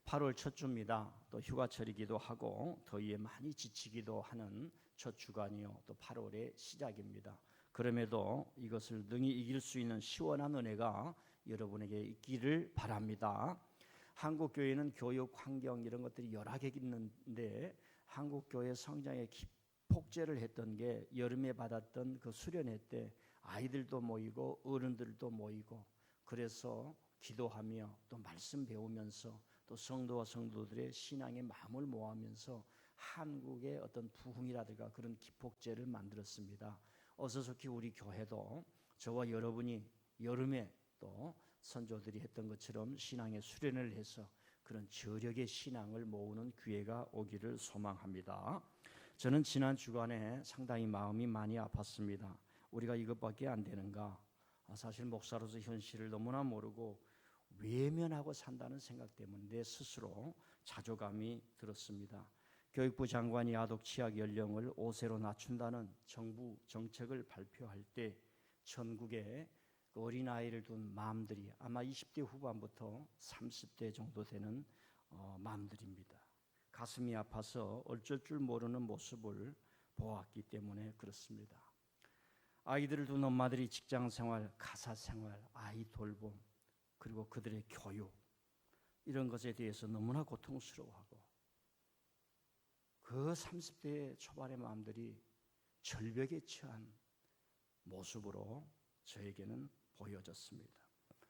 8월 첫 주입니다. 또 휴가철이기도 하고 더위에 많이 지치기도 하는 첫 주간이요. 또 8월의 시작입니다. 그럼에도 이것을 능히 이길 수 있는 시원한 은혜가 여러분에게 있기를 바랍니다. 한국 교회는 교육 환경 이런 것들이 여러 개 있는데 한국 교회 성장에 폭제를 했던 게 여름에 받았던 그 수련회 때 아이들도 모이고 어른들도 모이고 그래서 기도하며 또 말씀 배우면서 또 성도와 성도들의 신앙의 마음을 모으면서 한국의 어떤 부흥이라든가 그런 기폭제를 만들었습니다. 어서속히 우리 교회도 저와 여러분이 여름에 또 선조들이 했던 것처럼 신앙의 수련을 해서 그런 저력의 신앙을 모으는 기회가 오기를 소망합니다. 저는 지난 주간에 상당히 마음이 많이 아팠습니다. 우리가 이것밖에 안 되는가? 사실 목사로서 현실을 너무나 모르고 외면하고 산다는 생각 때문에 내 스스로 자조감이 들었습니다. 교육부 장관이 아동 취학 연령을 5세로 낮춘다는 정부 정책을 발표할 때 전국에 어린아이를 둔 마음들이 아마 20대 후반부터 30대 정도 되는 마음들입니다. 가슴이 아파서 어쩔 줄 모르는 모습을 보았기 때문에 그렇습니다. 아이들을 둔 엄마들이 직장생활, 가사생활, 아이 돌봄 그리고 그들의 교육 이런 것에 대해서 너무나 고통스러워하고 그 30대 초반의 마음들이 절벽에 처한 모습으로 저에게는 보여졌습니다.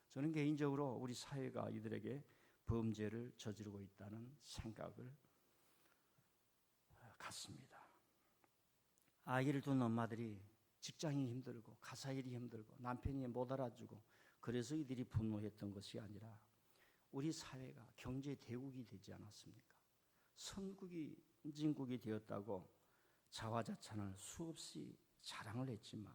저는 개인적으로 우리 사회가 이들에게 범죄를 저지르고 있다는 생각을 갖습니다. 아이를 둔 엄마들이 직장이 힘들고 가사일이 힘들고 남편이 못 알아주고 그래서 이들이 분노했던 것이 아니라 우리 사회가 경제 대국이 되지 않았습니까? 선진국이 되었다고 자화자찬을 수없이 자랑을 했지만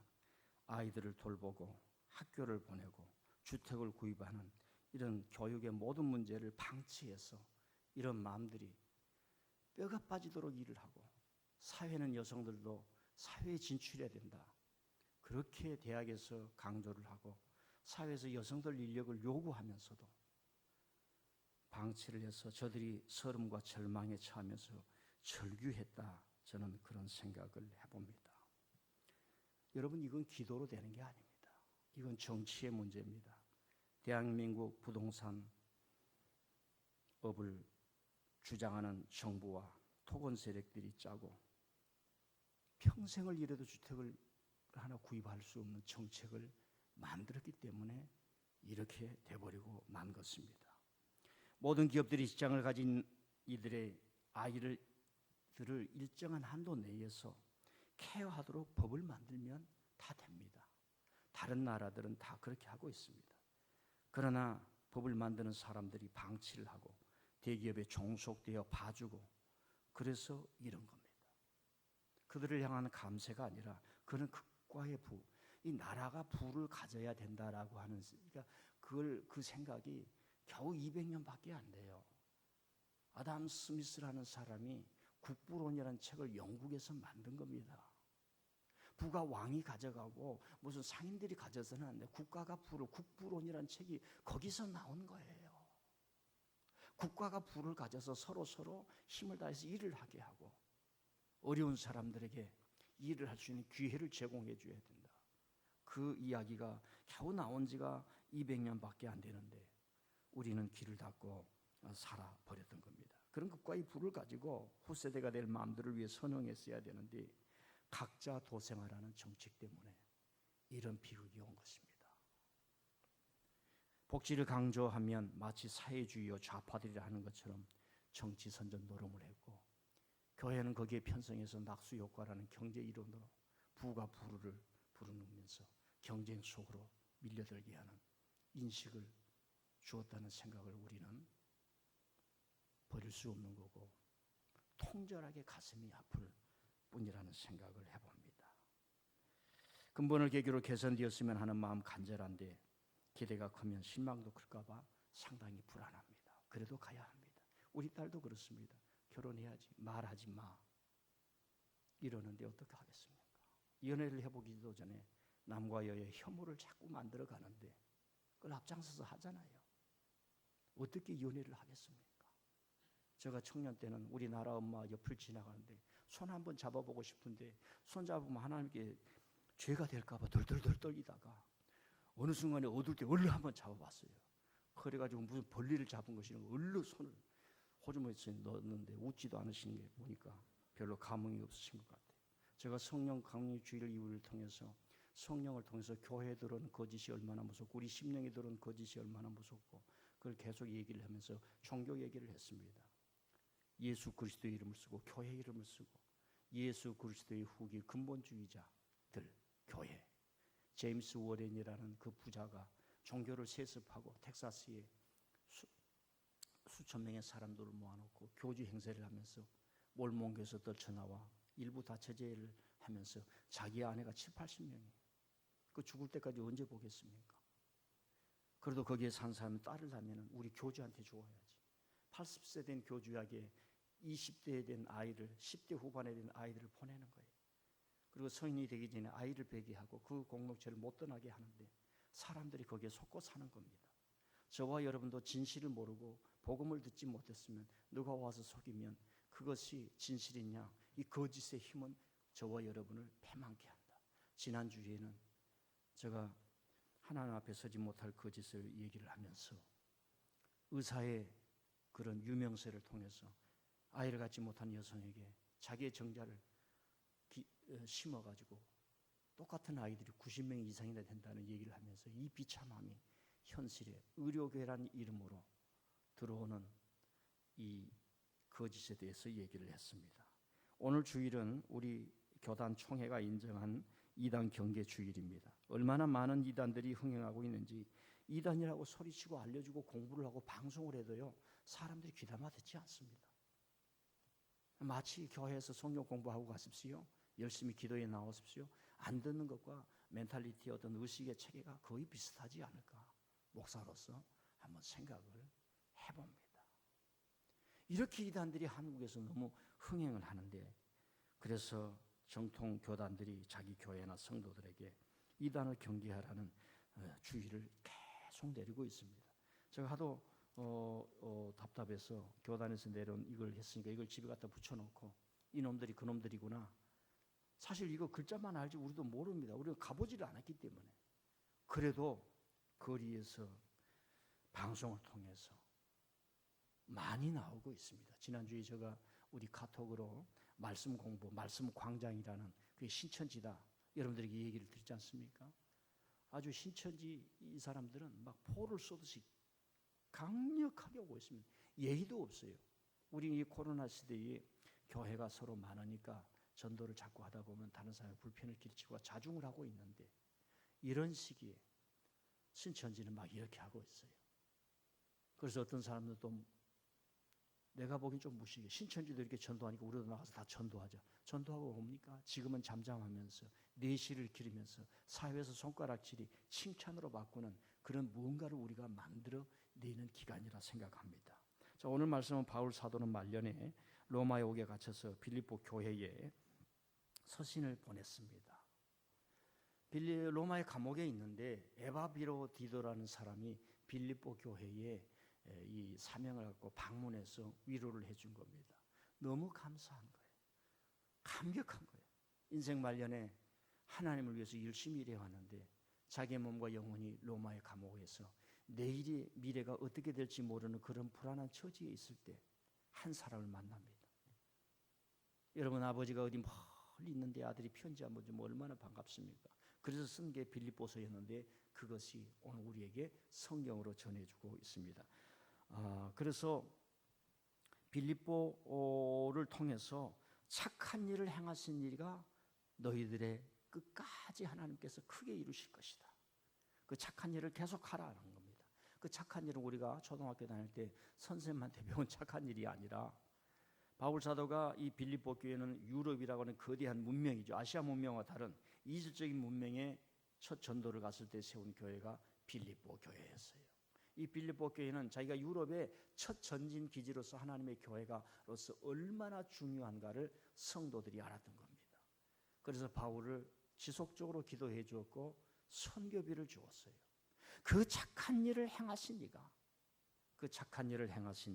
아이들을 돌보고 학교를 보내고 주택을 구입하는 이런 교육의 모든 문제를 방치해서 이런 마음들이 뼈가 빠지도록 일을 하고 사회는 여성들도 사회에 진출해야 된다. 그렇게 대학에서 강조를 하고 사회에서 여성들 인력을 요구하면서도 방치를 해서 저들이 서름과 절망에 처하면서 절규했다. 저는 그런 생각을 해봅니다. 여러분 이건 기도로 되는 게 아닙니다. 이건 정치의 문제입니다. 대한민국 부동산 업을 주장하는 정부와 토건 세력들이 짜고 평생을 일해도 주택을 하나 구입할 수 없는 정책을 만들었기 때문에 이렇게 돼버리고 만 것입니다. 모든 기업들이 직장을 가진 이들의 아이들을 일정한 한도 내에서 케어하도록 법을 만들면 다 됩니다. 다른 나라들은 다 그렇게 하고 있습니다. 그러나 법을 만드는 사람들이 방치를 하고 대기업에 종속되어 봐주고 그래서 이런 겁니다. 그들을 향한 감세가 아니라 그는 극과의 부, 이 나라가 부를 가져야 된다라고 하는 그러니까 그 생각이 겨우 200년밖에 안 돼요. 아담 스미스라는 사람이 국부론이라는 책을 영국에서 만든 겁니다. 부가 왕이 가져가고 무슨 상인들이 가져서는 안 돼. 국가가 부를 국부론이라는 책이 거기서 나온 거예요. 국가가 부를 가져서 서로 힘을 다해서 일을 하게 하고 어려운 사람들에게 일을 할 수 있는 기회를 제공해 줘야 된다. 그 이야기가 겨우 나온 지가 200년밖에 안 되는데 우리는 귀를 닫고 살아버렸던 겁니다. 그런 국가의 부를 가지고 후세대가 될 마음들을 위해 선언했어야 되는데 각자 도생하라는 정책 때문에 이런 비극이 온 것입니다. 복지를 강조하면 마치 사회주의와 좌파들이라 하는 것처럼 정치 선전 노름을 했고 교회는 거기에 편성해서 낙수 효과라는 경제 이론으로 부가 부를 부르면서 경쟁 속으로 밀려들게 하는 인식을 주었다는 생각을 우리는 버릴 수 없는 거고 통절하게 가슴이 아플 뿐이라는 생각을 해봅니다. 근본을 계기로 개선되었으면 하는 마음 간절한데 기대가 크면 실망도 클까 봐 상당히 불안합니다. 그래도 가야 합니다. 우리 딸도 그렇습니다. 결혼해야지 말하지 마 이러는데 어떻게 하겠습니까? 연애를 해보기도 전에 남과 여의 혐오를 자꾸 만들어 가는데 그걸 앞장서서 하잖아요. 어떻게 연애를 하겠습니까? 제가 청년 때는 우리나라 엄마 옆을 지나가는데 손 한번 잡아보고 싶은데 손 잡으면 하나님께 죄가 될까 봐 덜덜덜 떨리다가 어느 순간에 어둘 때 얼른 한번 잡아봤어요. 그래가지고 무슨 벌리를 잡은 것이 얼른 손을 호주머니에 넣었는데 웃지도 않으시는 게 보니까 별로 감흥이 없으신 것 같아요. 제가 성령 강림 주일 이후를 통해서 성령을 통해서 교회에 들어온 거짓이 얼마나 무섭고 우리 심령에 들어온 거짓이 얼마나 무섭고 그걸 계속 얘기를 하면서 종교 얘기를 했습니다. 예수 그리스도의 이름을 쓰고 교회 이름을 쓰고 예수 그리스도의 후기 근본주의자들 교회 제임스 워렌이라는 그 부자가 종교를 세습하고 텍사스에 수천 명의 사람들을 모아놓고 교주 행세를 하면서 몰몬교에서 떨쳐나와 일부 다처제를 하면서 자기 아내가 70-80명이에요. 그 죽을 때까지 언제 보겠습니까? 그래도 거기에 산 사람은 딸을 낳으면 우리 교주한테 주어야지. 80세 된 교주에게 20대에 된 아이를 10대 후반에 된 아이들을 보내는 거예요. 그리고 성인이 되기 전에 아이를 배게 하고 그 공동체를 못 떠나게 하는데 사람들이 거기에 속고 사는 겁니다. 저와 여러분도 진실을 모르고 복음을 듣지 못했으면 누가 와서 속이면 그것이 진실이냐 이 거짓의 힘은 저와 여러분을 패망케 한다. 지난주에는 제가 하나님 앞에 서지 못할 거짓을 얘기를 하면서 의사의 그런 유명세를 통해서 아이를 갖지 못한 여성에게 자기의 정자를 심어가지고 똑같은 아이들이 90명 이상이나 된다는 얘기를 하면서 이 비참함이 현실에 의료계라는 이름으로 들어오는 이 거짓에 대해서 얘기를 했습니다. 오늘 주일은 우리 교단 총회가 인정한 이단 경계 주일입니다. 얼마나 많은 이단들이 흥행하고 있는지 이단이라고 소리치고 알려주고 공부를 하고 방송을 해도요 사람들이 귀담아 듣지 않습니다. 마치 교회에서 성경 공부하고 가십시오. 열심히 기도에 나오십시오. 안 듣는 것과 멘탈리티 어떤 의식의 체계가 거의 비슷하지 않을까. 목사로서 한번 생각을 해봅니다. 이렇게 이단들이 한국에서 너무 흥행을 하는데 그래서 정통 교단들이 자기 교회나 성도들에게 이단을 경계하라는 주의를 계속 내리고 있습니다. 제가 하도 답답해서 교단에서 내려온 이걸 했으니까 이걸 집에 갖다 붙여놓고 이놈들이 그놈들이구나. 사실 이거 글자만 알지 우리도 모릅니다. 우리가 가보지를 않았기 때문에. 그래도 거리에서 방송을 통해서 많이 나오고 있습니다. 지난주에 제가 우리 카톡으로 말씀 공부, 말씀 광장이라는 그게 신천지다. 여러분들에게 얘기를 드리지 않습니까? 아주 신천지 이 사람들은 막 포를 쏘듯이 강력하게 오고 있습니다. 예의도 없어요. 우리 이 코로나 시대에 교회가 서로 많으니까 전도를 자꾸 하다 보면 다른 사람의 불편을 끼치고 자중을 하고 있는데 이런 시기에 신천지는 막 이렇게 하고 있어요. 그래서 어떤 사람들은 또 내가 보기엔 좀 무식해. 신천지도 이렇게 전도하니까 우리도 나가서 다 전도하자. 전도하고 뭡니까? 지금은 잠잠하면서 내실을 기르면서 사회에서 손가락질이 칭찬으로 바꾸는 그런 무언가를 우리가 만들어내는 기간이라 생각합니다. 자, 오늘 말씀은 바울 사도는 말년에 로마에 오게 갇혀서 빌립보 교회에 서신을 보냈습니다. 로마의 감옥에 있는데 에바비로디도라는 사람이 빌립보 교회에 이 사명을 갖고 방문해서 위로를 해준 겁니다. 너무 감사한 거예요. 감격한 거예요. 인생 말년에 하나님을 위해서 열심히 일해왔는데 자기 몸과 영혼이 로마의 감옥에서 내일의 미래가 어떻게 될지 모르는 그런 불안한 처지에 있을 때 한 사람을 만납니다. 여러분 아버지가 어디 멀리 있는데 아들이 편지 한번 주면 얼마나 반갑습니까? 그래서 쓴 게 빌립보서였는데 그것이 오늘 우리에게 성경으로 전해주고 있습니다. 그래서 빌립보를 통해서 착한 일을 행하신 이가 너희들의 끝까지 하나님께서 크게 이루실 것이다. 그 착한 일을 계속하라는 겁니다. 그 착한 일은 우리가 초등학교 다닐 때 선생님한테 배운 착한 일이 아니라 바울 사도가 이 빌립보 교회는 유럽이라고 하는 거대한 문명이죠. 아시아 문명과 다른 이질적인 문명의 첫 전도를 갔을 때 세운 교회가 빌립보 교회였어요. 이 빌립보 교회는 자기가 유럽의 첫 전진 기지로서 하나님의 교회가로서 얼마나 중요한가를 성도들이 알았던 겁니다. 그래서 바울을 지속적으로 기도해 주었고 선교비를 주었어요. 그 착한 일을 행하신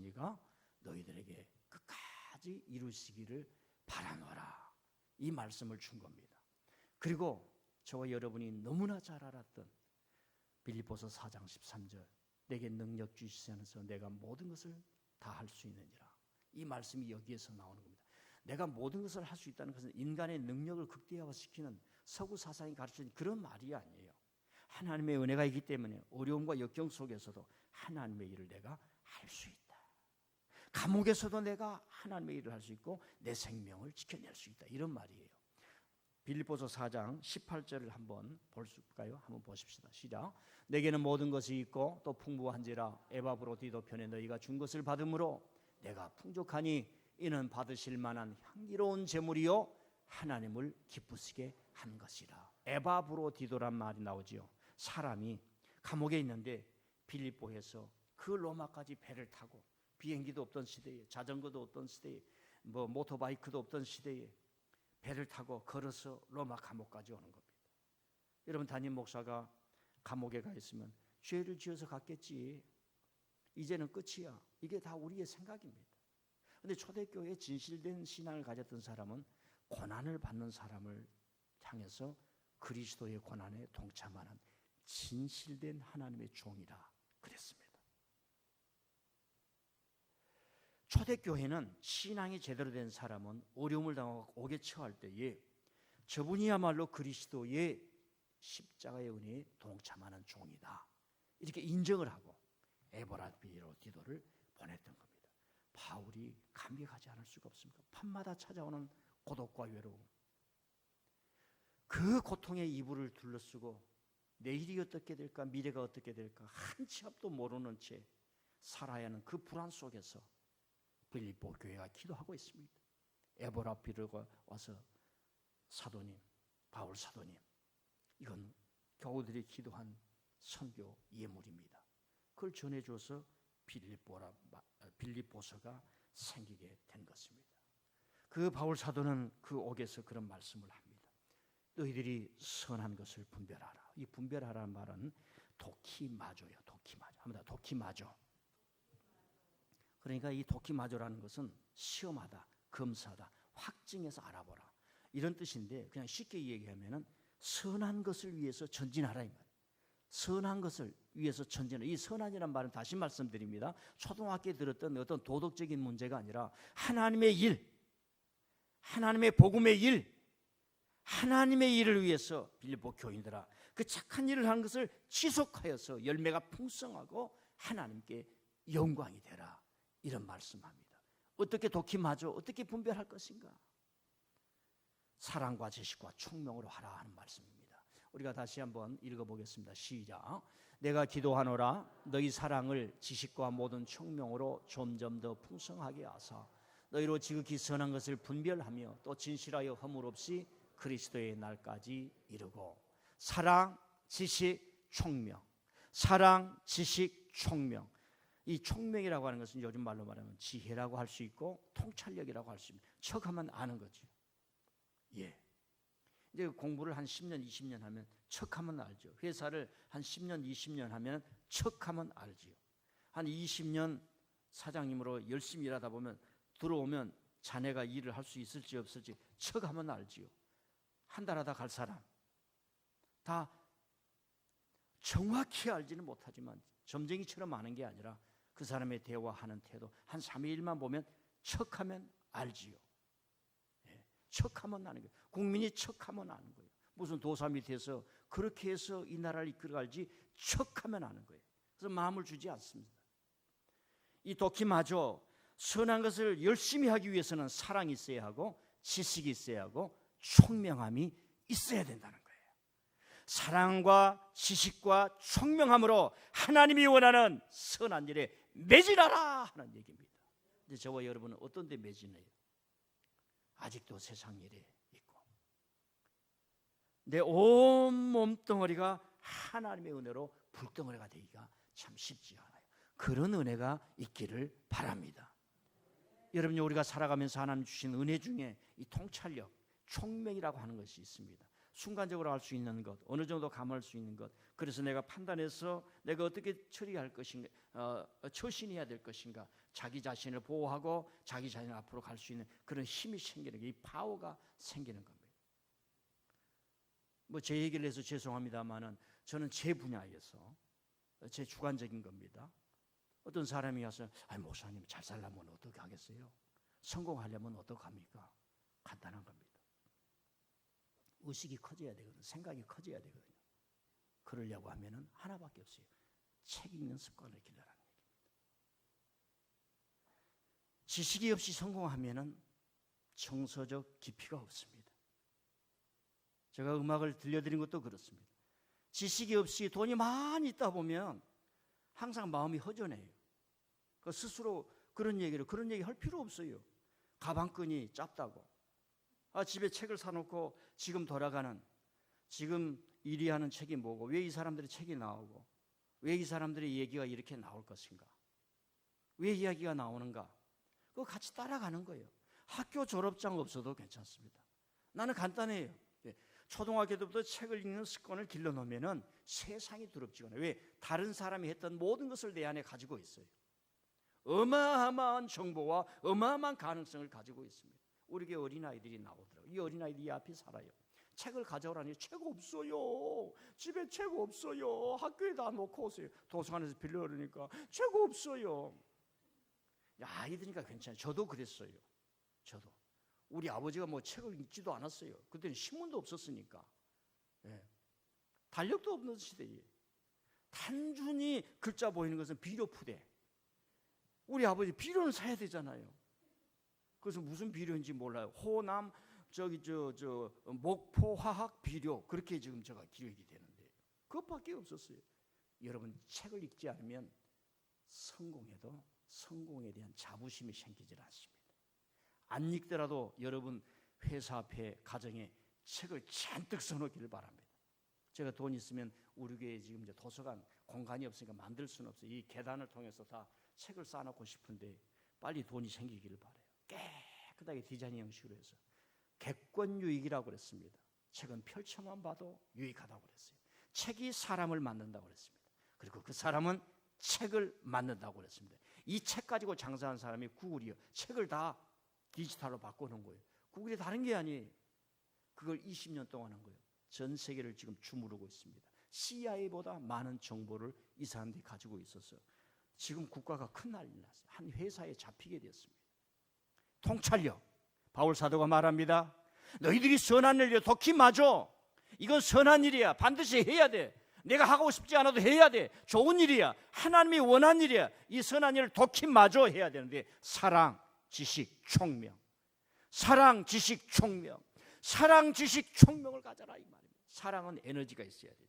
이가 너희들에게 끝까지 이루시기를 바라노라. 이 말씀을 준 겁니다. 그리고 저와 여러분이 너무나 잘 알았던 빌립보서 4장 13절, 내게 능력 주시면서 내가 모든 것을 다 할 수 있느니라. 이 말씀이 여기에서 나오는 겁니다. 내가 모든 것을 할 수 있다는 것은 인간의 능력을 극대화시키는 서구 사상이 가르치는 그런 말이 아니에요. 하나님의 은혜가 있기 때문에 어려움과 역경 속에서도 하나님의 일을 내가 할 수 있다. 감옥에서도 내가 하나님의 일을 할 수 있고 내 생명을 지켜낼 수 있다. 이런 말이에요. 빌립보서 4장 18절을 한번 볼까요? 한번 보십시다. 시작. 내게는 모든 것이 있고 또 풍부한지라 에바브로디도 편에 너희가 준 것을 받음으로 내가 풍족하니 이는 받으실 만한 향기로운 제물이요 하나님을 기쁘시게 한 것이라. 에바브로디도란 말이 나오지요. 사람이 감옥에 있는데 빌립보에서 그 로마까지 배를 타고, 비행기도 없던 시대에, 자전거도 없던 시대에, 모터바이크도 없던 시대에 배를 타고 걸어서 로마 감옥까지 오는 겁니다. 여러분, 담임 목사가 감옥에 가 있으면 죄를 지어서 갔겠지, 이제는 끝이야, 이게 다 우리의 생각입니다. 그런데 초대교회에 진실된 신앙을 가졌던 사람은 고난을 받는 사람을 향해서 그리스도의 고난에 동참하는 진실된 하나님의 종이라 그랬습니다. 초대교회는 신앙이 제대로 된 사람은 어려움을 당하고 옥에 처할 때에 저분이야말로 그리스도의 십자가의 은혜에 동참하는 종이다, 이렇게 인정을 하고 에바브로디도를 보냈던 겁니다. 바울이 감격하지 않을 수가 없습니다. 밤마다 찾아오는 고독과 외로움, 그 고통의 이불을 둘러쓰고 내일이 어떻게 될까, 미래가 어떻게 될까 한 치 앞도 모르는 채 살아야 하는 그 불안 속에서 빌립보 교회가 기도하고 있습니다. 에바브로디도가 와서 사도님, 바울 사도님, 이건 교우들이 기도한 선교 예물입니다. 그걸 전해줘서 빌립보서가 생기게 된 것입니다. 그 바울 사도는 그 옥에서 그런 말씀을 합니다. 너희들이 선한 것을 분별하라. 이 분별하라는 말은 도키마조예요. 도키마조. 합니다. 도키마조. 그러니까 이 도키마조라는 것은 시험하다, 검사하다, 확증해서 알아보라, 이런 뜻인데, 그냥 쉽게 얘기하면은 선한 것을 위해서 전진하라 이 말이에요. 선한 것을 위해서 전진하라. 이 선한이라는 말은 다시 말씀드립니다. 초등학교에 들었던 어떤 도덕적인 문제가 아니라 하나님의 일, 하나님의 복음의 일, 하나님의 일을 위해서 빌립보 교인들아, 그 착한 일을 하는 것을 지속하여서 열매가 풍성하고 하나님께 영광이 되라, 이런 말씀합니다. 어떻게 도키마죠? 어떻게 분별할 것인가? 사랑과 지식과 총명으로 하라 하는 말씀입니다. 우리가 다시 한번 읽어보겠습니다. 시작. 내가 기도하노라 너희 사랑을 지식과 모든 총명으로 점점 더 풍성하게 하사 너희로 지극히 선한 것을 분별하며 또 진실하여 허물 없이 그리스도의 날까지 이르고. 사랑, 지식, 총명. 사랑, 지식, 총명. 이 총명이라고 하는 것은 요즘 말로 말하면 지혜라고 할 수 있고 통찰력이라고 할 수 있습니다. 척하면 아는 거죠. 예. 이제 공부를 한 10년, 20년 하면 척하면 알죠. 회사를 한 10년, 20년 하면 척하면 알지요. 한 20년 사장님으로 열심히 일하다 보면 들어오면 자네가 일을 할 수 있을지 없을지 척하면 알지요. 한 달 하다 갈 사람 다 정확히 알지는 못하지만 점쟁이처럼 아는 게 아니라 그 사람의 대화하는 태도 한 3일 1일만 보면 척하면 알지요. 예, 척하면 아는 거예요. 국민이 척하면 아는 거예요. 무슨 도사 밑에서 그렇게 해서 이 나라를 이끌어갈지 척하면 아는 거예요. 그래서 마음을 주지 않습니다. 이 도키마저 선한 것을 열심히 하기 위해서는 사랑이 있어야 하고 지식이 있어야 하고 총명함이 있어야 된다는 거예요. 사랑과 지식과 총명함으로 하나님이 원하는 선한 일에 매진하라 하는 얘기입니다. 근데 저와 여러분은 어떤 데 매진해요? 아직도 세상 일에 있고 내 온 몸덩어리가 하나님의 은혜로 불덩어리가 되기가 참 쉽지 않아요. 그런 은혜가 있기를 바랍니다. 여러분이 우리가 살아가면서 하나님 주신 은혜 중에 이 통찰력, 총명이라고 하는 것이 있습니다. 순간적으로 할 수 있는 것, 어느 정도 감할 수 있는 것. 그래서 내가 판단해서 내가 어떻게 처리할 것인가, 처신해야 될 것인가, 자기 자신을 보호하고 자기 자신을 앞으로 갈 수 있는 그런 힘이 생기는 게, 이 파워가 생기는 겁니다. 뭐 제 얘기를 해서 죄송합니다만은 저는 제 분야에서 제 주관적인 겁니다. 어떤 사람이 와서 목사님 잘 살려면 어떻게 하겠어요? 성공하려면 어떻게 합니까? 간단한 겁니다. 의식이 커져야 되거든요. 생각이 커져야 되거든요. 그러려고 하면은 하나밖에 없어요. 책 읽는 습관을 길러라는 얘기입니다. 지식이 없이 성공하면은 정서적 깊이가 없습니다. 제가 음악을 들려드린 것도 그렇습니다. 지식이 없이 돈이 많이 있다 보면 항상 마음이 허전해요. 그 스스로 그런 얘기 할 필요 없어요. 가방끈이 짧다고. 집에 책을 사놓고 지금 돌아가는, 지금 일이하는 책이 뭐고, 왜 이 사람들의 책이 나오고, 왜 이 사람들의 얘기가 이렇게 나올 것인가, 왜 이야기가 나오는가, 그거 같이 따라가는 거예요. 학교 졸업장 없어도 괜찮습니다. 나는 간단해요. 초등학교 때부터 책을 읽는 습관을 길러놓으면 세상이 두렵지가 않아요. 왜? 다른 사람이 했던 모든 것을 내 안에 가지고 있어요. 어마어마한 정보와 어마어마한 가능성을 가지고 있습니다. 우리 교회 어린아이들이 나오더라고요. 이 어린아이들이 이 앞에 살아요. 책을 가져오라니, 책 없어요. 집에 책 없어요. 학교에다 놓고 오세요. 도서관에서 빌려 그러니까 책 없어요. 아이들이니까 괜찮아요. 저도 그랬어요. 저도. 우리 아버지가 뭐 책을 읽지도 않았어요. 그때는 신문도 없었으니까. 달력도 없는 시대에 단순히 글자 보이는 것은 비료 푸대. 우리 아버지 비료는 사야 되잖아요. 그래서 무슨 비료인지 몰라요. 호남 목포 화학 비료, 그렇게 지금 제가 기록이 되는데 그것밖에 없었어요. 여러분, 책을 읽지 않으면 성공해도 성공에 대한 자부심이 생기질 않습니다. 안 읽더라도 여러분 회사 앞에, 가정에 책을 잔뜩 써놓기를 바랍니다. 제가 돈 있으면 우리 교회에 지금 이제 도서관 공간이 없으니까 만들 수는 없어요. 이 계단을 통해서 다 책을 쌓아놓고 싶은데 빨리 돈이 생기기를 바라요. 깨끗하게 디자인 형식으로 해서 객관유익이라고 그랬습니다. 책은 펼쳐만 봐도 유익하다고 그랬어요. 책이 사람을 만든다고 그랬습니다. 그리고 그 사람은 책을 만든다고 그랬습니다. 이 책 가지고 장사하는 사람이 구글이요. 책을 다 디지털로 바꾸는 거예요. 구글이 다른 게 아니에요. 그걸 20년 동안 한 거예요. 전 세계를 지금 주무르고 있습니다. CIA보다 많은 정보를 이 사람들이 가지고 있어서 지금 국가가 큰 난리 났어요. 한 회사에 잡히게 됐습니다. 통찰력. 바울 사도가 말합니다. 너희들이 선한 일에 독히 맞아. 이건 선한 일이야. 반드시 해야 돼. 내가 하고 싶지 않아도 해야 돼. 좋은 일이야. 하나님이 원하는 일이야. 이 선한 일을 독히 맞아 해야 되는데, 사랑, 지식, 총명. 사랑, 지식, 총명. 사랑, 지식, 총명을 가져라 이 말입니다. 사랑은 에너지가 있어야 되죠.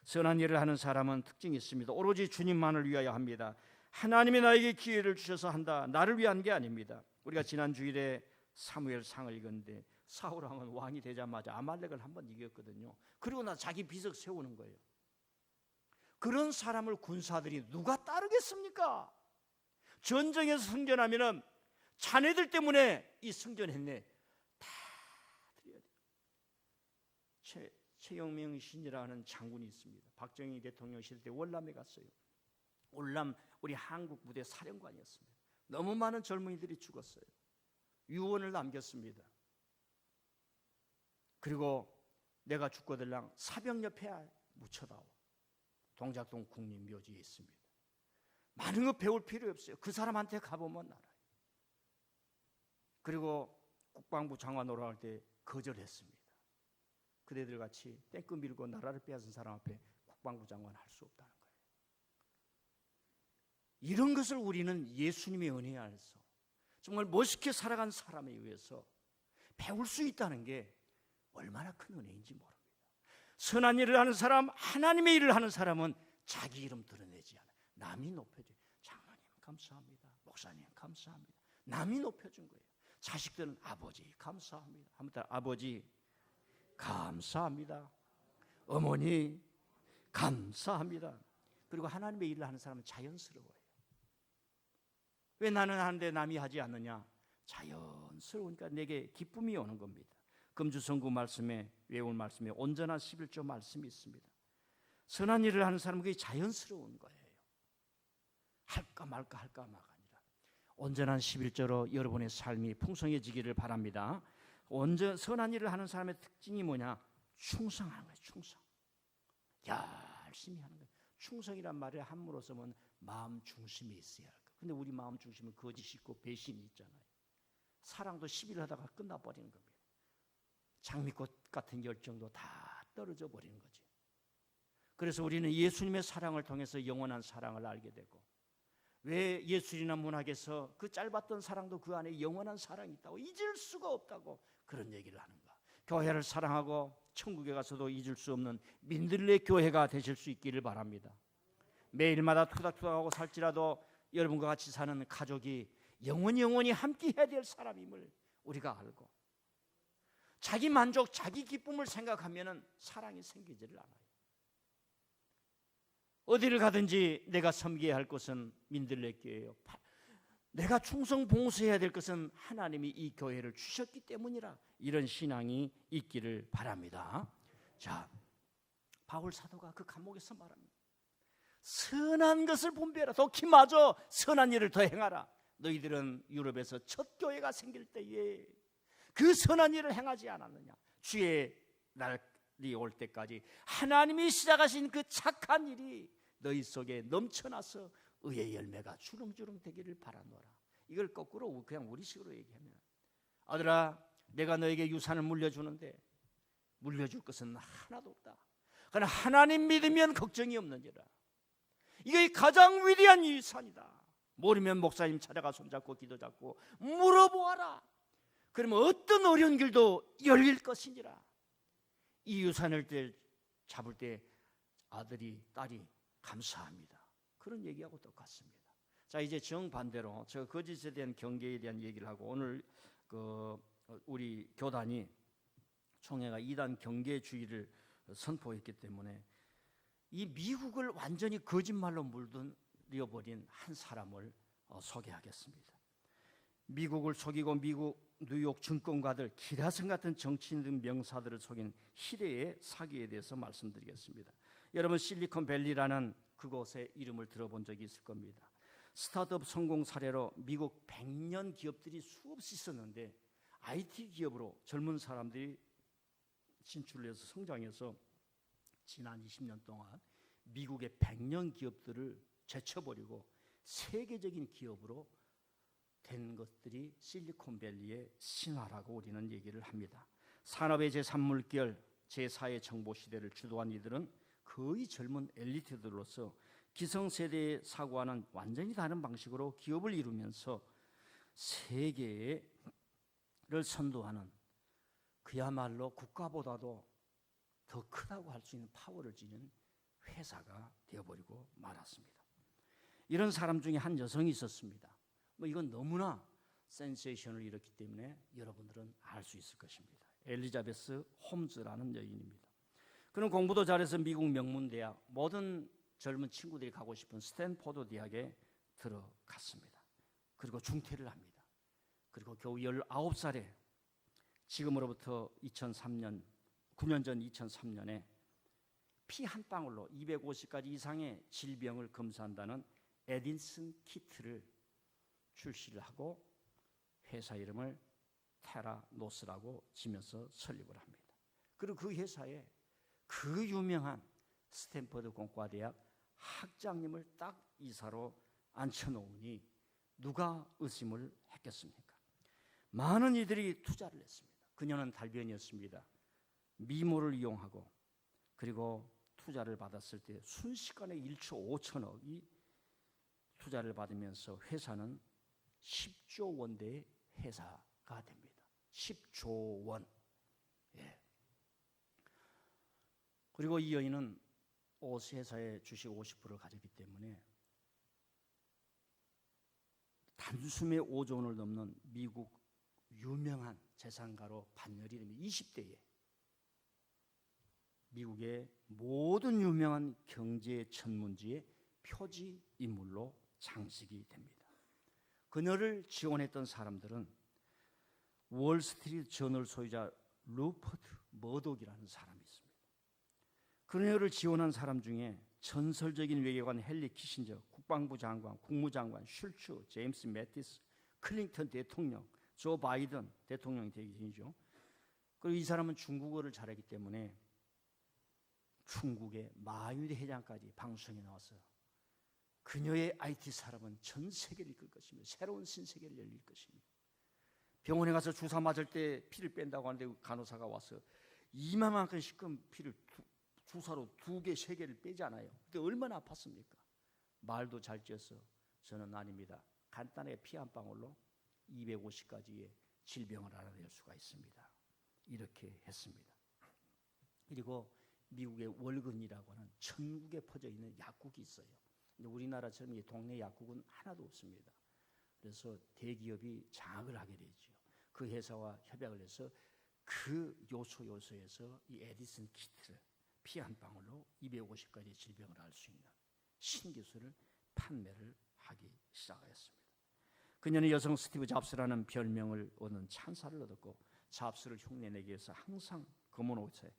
선한 일을 하는 사람은 특징이 있습니다. 오로지 주님만을 위하여 합니다. 하나님이 나에게 기회를 주셔서 한다. 나를 위한 게 아닙니다. 우리가 지난 주일에 사무엘상을 읽었는데 사울왕은 왕이 되자마자 아말렉을 한번 이겼거든요. 그리고 나 자기 비석 세우는 거예요. 그런 사람을 군사들이 누가 따르겠습니까? 전쟁에서 승전하면은 자네들 때문에 이 승전했네, 다 드려야 돼요. 최영명 신이라는 장군이 있습니다. 박정희 대통령 시대 때 월남에 갔어요. 월남 우리 한국 부대 사령관이었습니다. 너무 많은 젊은이들이 죽었어요. 유언을 남겼습니다. 그리고 내가 죽거들랑 사병 옆에 묻혀다오. 동작동 국립묘지에 있습니다. 많은 거 배울 필요 없어요. 그 사람한테 가보면 알아요. 그리고 국방부 장관 오라할 때 거절했습니다. 그대들 같이 땡볕 밀고 나라를 빼앗은 사람 앞에 국방부 장관 할 수 없다는 거예요. 이런 것을 우리는 예수님의 은혜 안에서 정말 멋있게 살아간 사람에 의해서 배울 수 있다는 게 얼마나 큰 은혜인지 모릅니다. 선한 일을 하는 사람, 하나님의 일을 하는 사람은 자기 이름 드러내지 않아요. 남이 높여줘요. 장로님 감사합니다. 목사님 감사합니다. 남이 높여준 거예요. 자식들은 아버지 감사합니다. 한번 아버지 감사합니다. 어머니 감사합니다. 그리고 하나님의 일을 하는 사람은 자연스러워요. 왜 나는 하는데 남이 하지 않느냐? 자연스러우니까 내게 기쁨이 오는 겁니다. 금주성구 말씀에 외운 말씀에 온전한 11조 말씀이 있습니다. 선한 일을 하는 사람은 그게 자연스러운 거예요. 할까 말까 아니라 온전한 11조로 여러분의 삶이 풍성해지기를 바랍니다. 선한 일을 하는 사람의 특징이 뭐냐? 충성하는 거예요. 충성. 열심히 하는 거예요. 충성이란 말에 한문으로 쓰면 마음 중심에 있어야 할 거예요. 근데 우리 마음 중심은 거짓이 있고 배신이 있잖아요. 사랑도 10일 하다가 끝나버리는 겁니다. 장미꽃 같은 열정도 다 떨어져 버리는 거지. 그래서 우리는 예수님의 사랑을 통해서 영원한 사랑을 알게 되고, 왜 예술이나 문학에서 그 짧았던 사랑도 그 안에 영원한 사랑이 있다고, 잊을 수가 없다고 그런 얘기를 하는가. 교회를 사랑하고 천국에 가서도 잊을 수 없는 민들레 교회가 되실 수 있기를 바랍니다. 매일마다 투닥투닥하고 살지라도 여러분과 같이 사는 가족이 영원히 함께 해야 될 사람임을 우리가 알고, 자기 만족, 자기 기쁨을 생각하면 사랑이 생기지를 않아요. 어디를 가든지 내가 섬겨야 할 것은 민들레 교회예요. 내가 충성 봉사해야 될 것은 하나님이 이 교회를 주셨기 때문이라, 이런 신앙이 있기를 바랍니다. 자, 바울 사도가 그 감옥에서 말합니다. 선한 것을 분배하라. 도키마저 선한 일을 더 행하라. 너희들은 유럽에서 첫 교회가 생길 때에 그 선한 일을 행하지 않았느냐. 주의 날이 올 때까지 하나님이 시작하신 그 착한 일이 너희 속에 넘쳐나서 의의 열매가 주렁주렁 되기를 바라노라. 이걸 거꾸로 그냥 우리식으로 얘기하면, 아들아, 내가 너에게 유산을 물려주는데 물려줄 것은 하나도 없다. 그러나 하나님 믿으면 걱정이 없느니라. 이게 가장 위대한 유산이다. 모르면 목사님 찾아가 손잡고 기도 잡고 물어보아라. 그러면 어떤 어려운 길도 열릴 것이니라. 이 유산을 잡을 때 아들이, 딸이 감사합니다. 그런 얘기하고 똑같습니다. 자, 이제 정반대로 제가 거짓에 대한 경계에 대한 얘기를 하고, 오늘 우리 교단이 총회가 2단 경계주의를 선포했기 때문에 이 미국을 완전히 거짓말로 물들여버린 한 사람을 소개하겠습니다. 미국을 속이고 미국 뉴욕 증권가들, 기라성 같은 정치인 등 명사들을 속인 희대의 사기에 대해서 말씀드리겠습니다. 여러분, 실리콘밸리라는 그곳의 이름을 들어본 적이 있을 겁니다. 스타트업 성공 사례로 미국 100년 기업들이 수없이 있었는데, IT 기업으로 젊은 사람들이 진출해서 성장해서 지난 20년 동안 미국의 100년 기업들을 제쳐버리고 세계적인 기업으로 된 것들이 실리콘밸리의 신화라고 우리는 얘기를 합니다. 산업의 제3물결, 제4의 정보시대를 주도한 이들은 거의 젊은 엘리트들로서 기성세대의 사고와는 완전히 다른 방식으로 기업을 이루면서 세계를 선도하는, 그야말로 국가보다도 더 크다고 할 수 있는 파워를 지닌 회사가 되어버리고 말았습니다. 이런 사람 중에 한 여성이 있었습니다. 이건 너무나 센세이션을 일으켰기 때문에 여러분들은 알 수 있을 것입니다. 엘리자베스 홈즈라는 여인입니다. 그는 공부도 잘해서 미국 명문대학, 모든 젊은 친구들이 가고 싶은 스탠포드 대학에 들어갔습니다. 그리고 중퇴를 합니다. 그리고 겨우 19살에 지금으로부터 9년 전 2003년에 피 한 방울로 250가지 이상의 질병을 검사한다는 에딘슨 키트를 출시를 하고 회사 이름을 테라노스라고 지면서 설립을 합니다. 그리고 그 회사에 그 유명한 스탠퍼드 공과대학 학장님을 딱 이사로 앉혀놓으니 누가 의심을 했겠습니까? 많은 이들이 투자를 했습니다. 그녀는 달변이었습니다. 미모를 이용하고, 그리고 투자를 받았을 때 순식간에 1초 5천억이 투자를 받으면서 회사는 10조 원대의 회사가 됩니다. 10조 원. 예. 그리고 이 여인은 회사의 주식 50%를 가졌기 때문에 단숨에 5조 원을 넘는 미국 유명한 재산가로 반열이 됩니다. 20대에 미국의 모든 유명한 경제 전문지의 표지 인물로 장식이 됩니다. 그녀를 지원했던 사람들은 월스트리트 저널 소유자 루퍼트 머독이라는 사람이 있습니다. 그녀를 지원한 사람 중에 전설적인 외교관 헨리 키신저, 국방부 장관, 국무장관, 슐츠, 제임스 매티스, 클린턴 대통령, 조 바이든 대통령이 되기 전이죠. 그리고 이 사람은 중국어를 잘하기 때문에 중국의 마윈 회장까지 방송에 나와서 그녀의 IT 사람은 전 세계를 이끌 것이며 새로운 신세계를 열릴 것이며, 병원에 가서 주사 맞을 때 피를 뺀다고 하는데 간호사가 와서 이만큼씩끔 피를 주사로 2개, 3개를 빼잖아요. 그때 얼마나 아팠습니까? 말도 잘 지어서 저는 아닙니다. 간단하게 피 한 방울로 250가지의 질병을 알아낼 수가 있습니다. 이렇게 했습니다. 그리고 미국의 월근이라고 하는 전국에 퍼져 있는 약국이 있어요. 근데 우리나라처럼 이 동네 약국은 하나도 없습니다. 그래서 대기업이 장악을 하게 되죠. 그 회사와 협약을 해서 그 요소에서 이 에디슨 키트를 피 한 방울로 250가지 질병을 알 수 있는 신기술을 판매를 하기 시작하였습니다. 그녀는 여성 스티브 잡스라는 별명을 얻는 찬사를 얻었고, 잡스를 흉내내기 위해서 항상 검은 옷에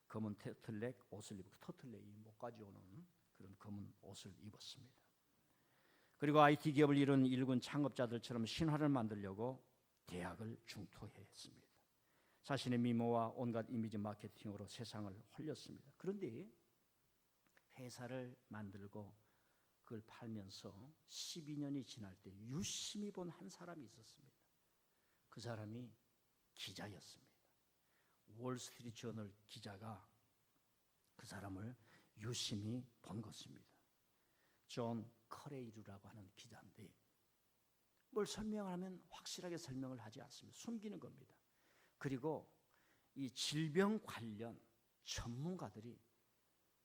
검은 터틀넥 옷을 입고, 터틀넥이 목까지 오는 그런 검은 옷을 입었습니다. 그리고 IT 기업을 이룬 일군 창업자들처럼 신화를 만들려고 대학을 중퇴했습니다. 자신의 미모와 온갖 이미지 마케팅으로 세상을 홀렸습니다. 그런데 회사를 만들고 그걸 팔면서 12년이 지날 때 유심히 본 한 사람이 있었습니다. 그 사람이 기자였습니다. 월스트리트 저널 기자가 그 사람을 유심히 본 것입니다. 존 커레이루라고 하는 기자인데 뭘 설명을 하면 확실하게 설명을 하지 않습니다. 숨기는 겁니다. 그리고 이 질병 관련 전문가들이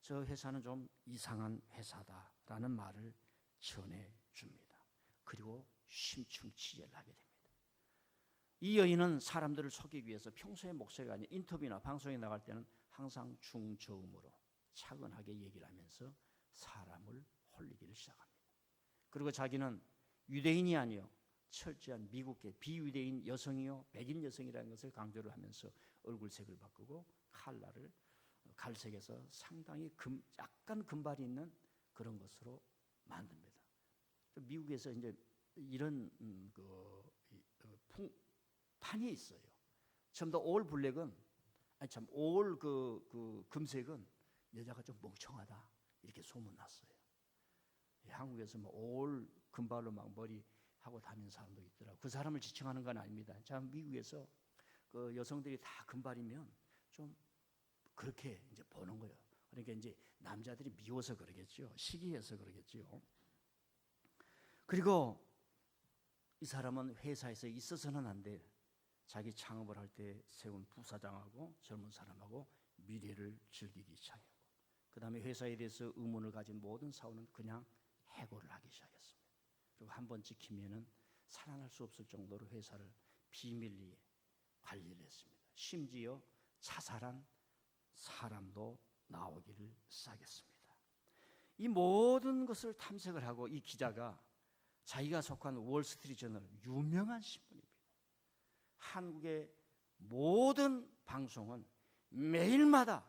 저 회사는 좀 이상한 회사다라는 말을 전해줍니다. 그리고 심층 취재를 하게 됩니다. 이 여인은 사람들을 속이기 위해서 평소에 목소리가 아닌 인터뷰나 방송에 나갈 때는 항상 중저음으로 차근하게 얘기를 하면서 사람을 홀리기를 시작합니다. 그리고 자기는 유대인이 아니요 철저한 미국계 비유대인 여성이요 백인 여성이라는 것을 강조를 하면서 얼굴색을 바꾸고 칼라를 갈색에서 상당히 약간 금발이 있는 그런 것으로 만듭니다. 미국에서 이제 이런 판이 있어요. 전부 다 올 블랙은 올 금색은 여자가 좀 멍청하다 이렇게 소문났어요. 한국에서 올 금발로 막 머리 하고 다니는 사람도 있더라고요. 그 사람을 지칭하는 건 아닙니다. 참 미국에서 그 여성들이 다 금발이면 좀 그렇게 이제 보는 거예요. 그러니까 이제 남자들이 미워서 그러겠죠. 시기해서 그러겠죠. 그리고 이 사람은 회사에서 있어서는 안 돼. 자기 창업을 할 때 세운 부사장하고 젊은 사람하고 미래를 즐기기 시작하고, 그 다음에 회사에 대해서 의문을 가진 모든 사원은 그냥 해고를 하기 시작했습니다. 그리고 한번 찍히면은 살아날 수 없을 정도로 회사를 비밀리에 관리를 했습니다. 심지어 자살한 사람도 나오기를 시작했습니다. 이 모든 것을 탐색을 하고 이 기자가 자기가 속한 월스트리트 저널 유명한 신문입니다. 한국의 모든 방송은 매일마다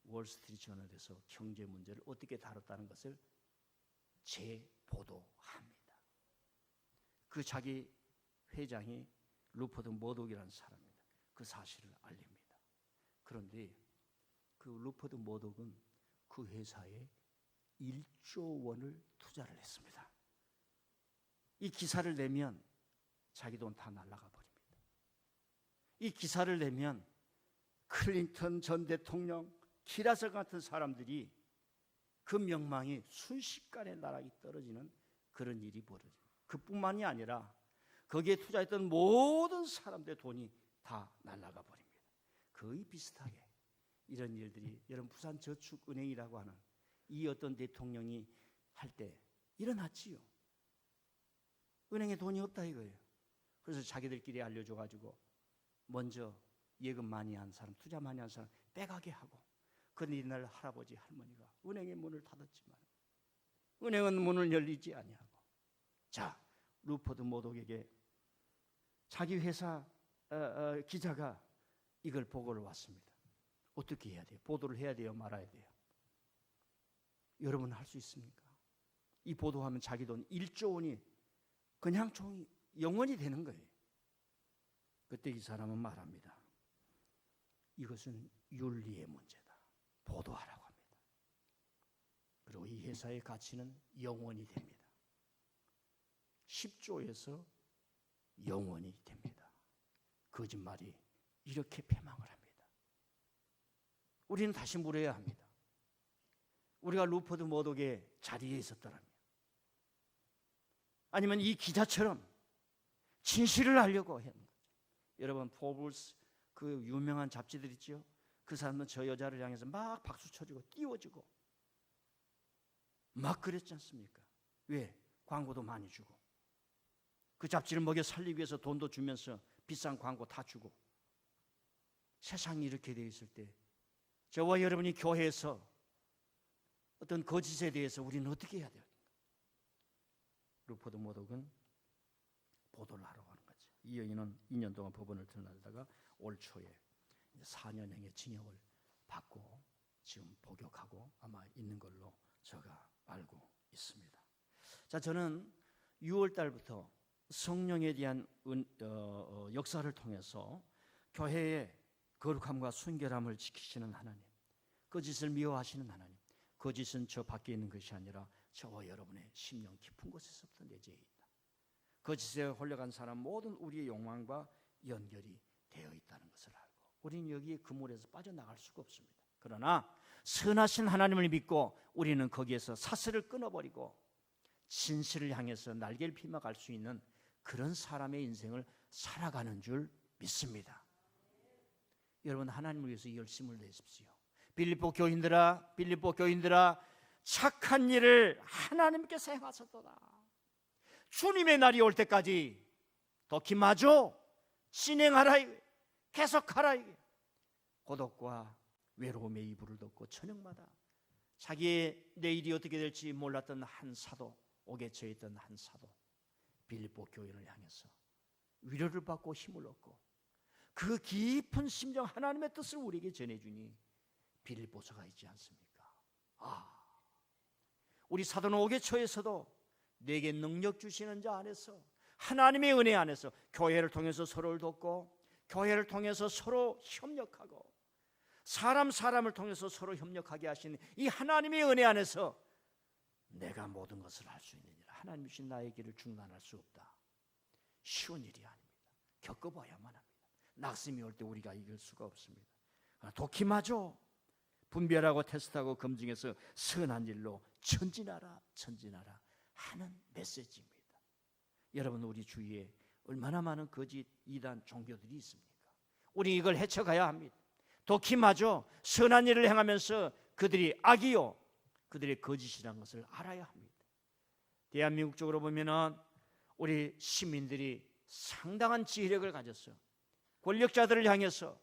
월스트리트 저널에서 경제 문제를 어떻게 다뤘다는 것을 재보도합니다. 그 자기 회장이 루퍼트 머독이라는 사람입니다. 그 사실을 알립니다. 그런데 그 루퍼트 머독은 그 회사에 1조 원을 투자를 했습니다. 이 기사를 내면 자기 돈 다 날아가 버립니다. 이 기사를 내면 클린턴 전 대통령, 키라서 같은 사람들이 그 명망이 순식간에 나락이 떨어지는 그런 일이 벌어져요. 그뿐만이 아니라 거기에 투자했던 모든 사람들의 돈이 다 날아가 버립니다. 거의 비슷하게 이런 일들이 여러분 부산저축은행이라고 하는 이 어떤 대통령이 할 때 일어났지요. 은행에 돈이 없다 이거예요. 그래서 자기들끼리 알려줘가지고 먼저 예금 많이 한 사람, 투자 많이 한 사람 빼가게 하고, 그런데 이날 할아버지 할머니가 은행의 문을 닫았지만 은행은 문을 열리지 아니하고, 자 루퍼트 머독에게 자기 회사 기자가 이걸 보고를 왔습니다. 어떻게 해야 돼요? 보도를 해야 돼요? 말아야 돼요? 여러분 할 수 있습니까? 이 보도하면 자기 돈 1조 원이 그냥 종이 영원히 되는 거예요. 그때 이 사람은 말합니다. 이것은 윤리의 문제다. 보도하라고 합니다. 그리고 이 회사의 가치는 영원히 됩니다. 10조에서 영원히 됩니다. 거짓말이 이렇게 패망을 합니다. 우리는 다시 물어야 합니다. 우리가 루퍼드 머독의 자리에 있었더라면, 아니면 이 기자처럼 진실을 알려고 했는 거죠. 여러분, 포블스 그 유명한 잡지들 있죠? 그 사람은 저 여자를 향해서 막 박수 쳐주고 띄워주고 막 그랬지 않습니까? 왜? 광고도 많이 주고 그 잡지를 먹여 살리기 위해서 돈도 주면서 비싼 광고 다 주고. 세상이 이렇게 되어 있을 때 저와 여러분이 교회에서 어떤 거짓에 대해서 우리는 어떻게 해야 돼요? 루퍼드 머독은 보도를 하러 가는 거죠. 이 여인은 2년 동안 법원을 드나들다가 올 초에 4년형의 징역을 받고 지금 복역하고 아마 있는 걸로 제가 알고 있습니다. 자, 저는 6월 달부터 성령에 대한 역사를 통해서 교회의 거룩함과 순결함을 지키시는 하나님, 거짓을 미워하시는 하나님, 거짓은 저 밖에 있는 것이 아니라 저와 여러분의 심령 깊은 곳에서부터 내재해 있다. 거짓에 홀려간 사람 모든 우리의 욕망과 연결이 되어 있다는 것을 알고 우리는 여기에 그물에서 빠져나갈 수가 없습니다. 그러나 선하신 하나님을 믿고 우리는 거기에서 사슬을 끊어버리고 진실을 향해서 날개를 펴며 갈 수 있는 그런 사람의 인생을 살아가는 줄 믿습니다. 여러분, 하나님을 위해서 열심을 내십시오. 빌립보 교인들아, 착한 일을 하나님께서 행하셨도다. 주님의 날이 올 때까지 도키마죠. 진행하라, 계속하라. 고독과 외로움의 이불을 덮고 저녁마다 자기의 내일이 어떻게 될지 몰랐던 한 사도, 옥에 처해 있던 한 사도, 빌립보 교인을 향해서 위로를 받고 힘을 얻고 그 깊은 심정, 하나님의 뜻을 우리에게 전해주니 빌립보서가 있지 않습니까? 우리 사도는 옥에 처해서도 내게 능력 주시는 자 안에서, 하나님의 은혜 안에서 교회를 통해서 서로를 돕고, 교회를 통해서 서로 협력하고, 사람을 통해서 서로 협력하게 하시는 이 하나님의 은혜 안에서 내가 모든 것을 할 수 있느니라. 하나님 주신 나의 길을 중단할 수 없다. 쉬운 일이 아닙니다. 겪어봐야만 합니다. 낙심이 올 때 우리가 이길 수가 없습니다. 도키마죠. 분별하고 테스트하고 검증해서 선한 일로 전진하라 하는 메시지입니다. 여러분, 우리 주위에 얼마나 많은 거짓 이단 종교들이 있습니까? 우리 이걸 헤쳐가야 합니다. 도키마죠. 선한 일을 행하면서 그들이 악이요, 그들의 거짓이라는 것을 알아야 합니다. 대한민국 쪽으로 보면은 우리 시민들이 상당한 지혜력을 가졌어요. 권력자들을 향해서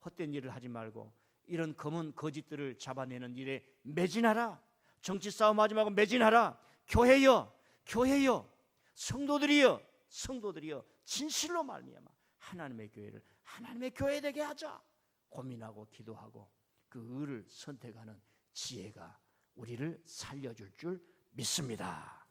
헛된 일을 하지 말고 이런 검은 거짓들을 잡아내는 일에 매진하라. 정치 싸움하지 말고 매진하라. 교회여, 성도들이여, 진실로 말미암아 하나님의 교회를 하나님의 교회 되게 하자. 고민하고 기도하고 그 의를 선택하는 지혜가 우리를 살려줄 줄 믿습니다.